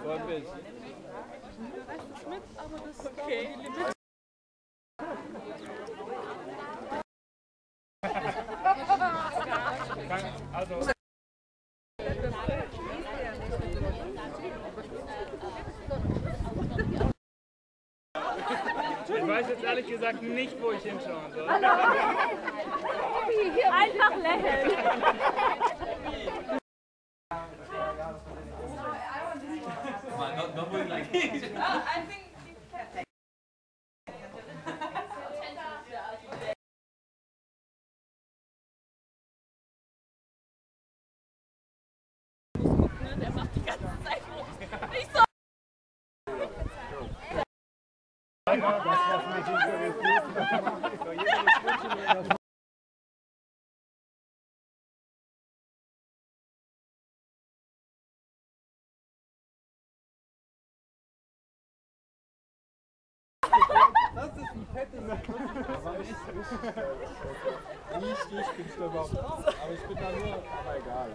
Wollen wir es? Mit, aber das ist okay. Die Limit. Also. Ich weiß jetzt ehrlich gesagt nicht, wo ich hinschauen soll. Einfach lächeln. Der macht die ganze Zeit nicht so. Das, was mich interessiert. Das ist ein fettes aber ich bin schon überhaupt. Aber ich bin da nur, aber egal.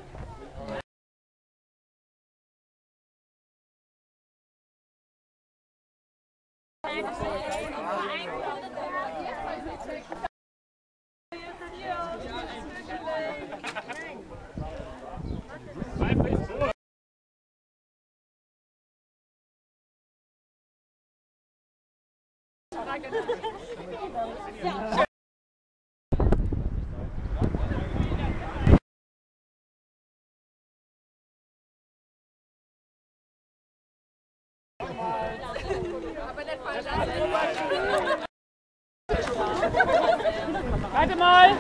Ja. Warte mal!